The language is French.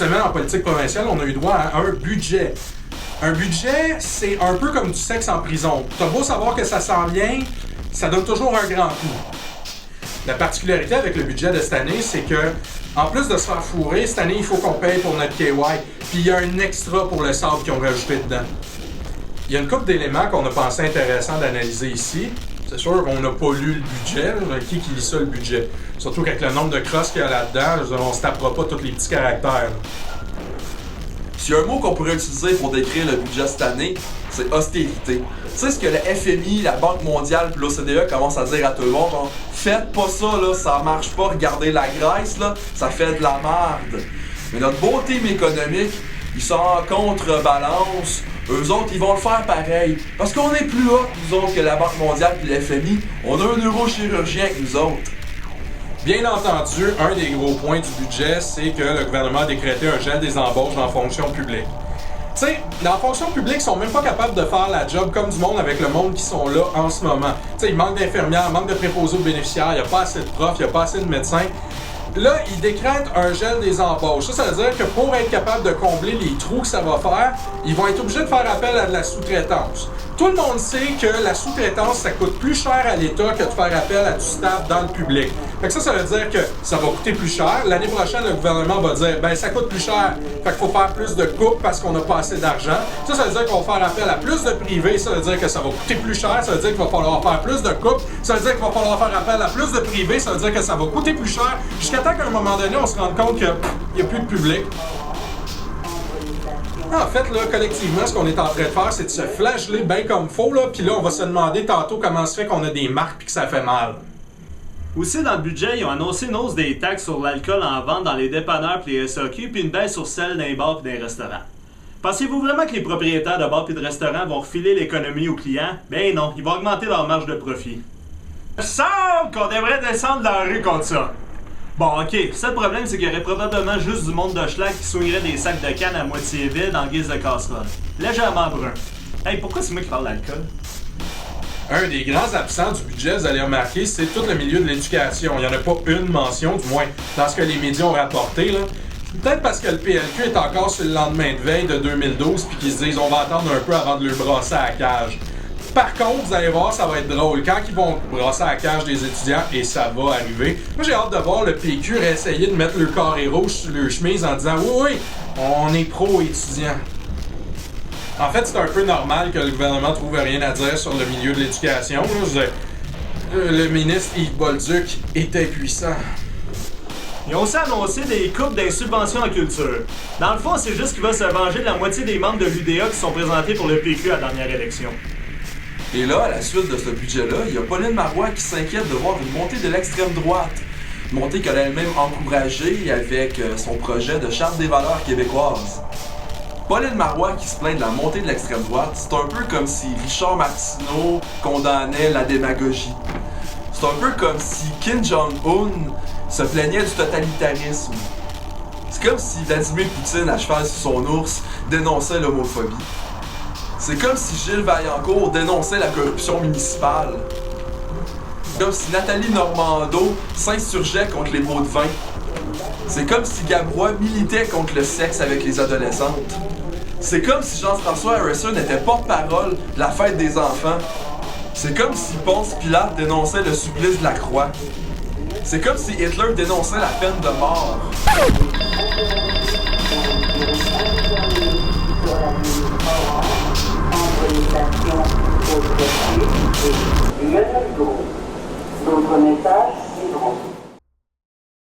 semaine, en politique provinciale, on a eu droit à un budget. Un budget, c'est un peu comme du sexe en prison. T'as beau savoir que ça s'en vient, ça donne toujours un grand coup. La particularité avec le budget de cette année, c'est que, en plus de se faire fourrer, cette année, il faut qu'on paye pour notre KY, puis il y a un extra pour le sable qu'ils ont rajouté dedans. Il y a une couple d'éléments qu'on a pensé intéressant d'analyser ici. C'est sûr qu'on n'a pas lu le budget, qui lit ça le budget? Surtout qu'avec le nombre de crosses qu'il y a là-dedans, on se tapera pas tous les petits caractères. S'il y a un mot qu'on pourrait utiliser pour décrire le budget cette année, c'est austérité. Tu sais ce que le FMI, la Banque mondiale et l'OCDE commencent à dire à tout le monde, genre, faites pas ça, là, ça marche pas, regardez la Grèce, là, ça fait de la merde. Mais notre beau team économique, ils sont en contrebalance. Eux autres, ils vont le faire pareil. Parce qu'on est plus haut, nous autres, que la Banque mondiale et le FMI. On a un neurochirurgien que nous autres. Bien entendu, un des gros points du budget, c'est que le gouvernement a décrété un gel des embauches dans la fonction publique. Tu sais, dans la fonction publique, ils sont même pas capables de faire la job comme du monde avec le monde qui sont là en ce moment. Tu sais, il manque d'infirmières, il manque de préposés aux bénéficiaires, il n'y a pas assez de profs, il n'y a pas assez de médecins. Là, ils décrètent un gel des embauches. Ça veut dire que pour être capable de combler les trous que ça va faire, ils vont être obligés de faire appel à de la sous-traitance. Tout le monde sait que la sous-traitance, ça coûte plus cher à l'État que de faire appel à du staff dans le public. Fait que ça veut dire que ça va coûter plus cher. L'année prochaine, le gouvernement va dire, ben ça coûte plus cher, fait qu'il faut faire plus de coupes parce qu'on n'a pas assez d'argent. Ça veut dire qu'on va faire appel à plus de privés, ça veut dire que ça va coûter plus cher, ça veut dire qu'il va falloir faire plus de coupes, ça veut dire qu'il va falloir faire appel à plus de privés, ça veut dire que ça va coûter plus cher, jusqu'à temps qu'à un moment donné, on se rende compte qu'il n'y a plus de public. En fait, là, collectivement, ce qu'on est en train de faire, c'est de se flageller bien comme faut, là, puis là, on va se demander tantôt comment se fait qu'on a des marques puis que ça fait mal. Aussi, dans le budget, ils ont annoncé une hausse des taxes sur l'alcool en vente dans les dépanneurs et les SAQ, puis une baisse sur celle d'un bar et des restaurants. Pensez-vous vraiment que les propriétaires de bars et de restaurants vont refiler l'économie aux clients? Ben non, ils vont augmenter leur marge de profit. Il me semble qu'on devrait descendre dans la rue contre ça. Bon, ok, le seul problème, c'est qu'il y aurait probablement juste du monde de schlag qui soignerait des sacs de canne à moitié vides en guise de casserole. Légèrement brun. Hey, pourquoi c'est moi qui parle d'alcool? Un des grands absents du budget, vous allez remarquer, c'est tout le milieu de l'éducation. Il n'y en a pas une mention, du moins dans ce que les médias ont rapporté, là. Peut-être parce que le PLQ est encore sur le lendemain de veille de 2012 puis qu'ils se disent on va attendre un peu avant de le brasser à la cage. Par contre, vous allez voir, ça va être drôle. Quand ils vont brasser à la cage des étudiants, et ça va arriver, moi j'ai hâte de voir le PQ réessayer de mettre le carré rouge sur leur chemise en disant oui, on est pro-étudiants. En fait, c'est un peu normal que le gouvernement trouve rien à dire sur le milieu de l'éducation. Le ministre Yves Bolduc était puissant. Ils ont aussi annoncé des coupes des subventions en culture. Dans le fond, c'est juste qu'ils veulent se venger de la moitié des membres de l'UDA qui sont présentés pour le PQ à la dernière élection. Et là, à la suite de ce budget-là, il y a Pauline Marois qui s'inquiète de voir une montée de l'extrême droite. Une montée qu'elle a elle-même encouragée avec son projet de charte des valeurs québécoises. Pauline Marois qui se plaint de la montée de l'extrême droite, c'est un peu comme si Richard Martineau condamnait la démagogie. C'est un peu comme si Kim Jong-un se plaignait du totalitarisme. C'est comme si Vladimir Poutine, à cheval sur son ours, dénonçait l'homophobie. C'est comme si Gilles Vaillancourt dénonçait la corruption municipale. C'est comme si Nathalie Normando s'insurgeait contre les pots de vin. C'est comme si Gabrois militait contre le sexe avec les adolescentes. C'est comme si Jean-François Harrison était porte-parole de la fête des enfants. C'est comme si Ponce Pilate dénonçait le supplice de la croix. C'est comme si Hitler dénonçait la peine de mort. D'autres messages suivront.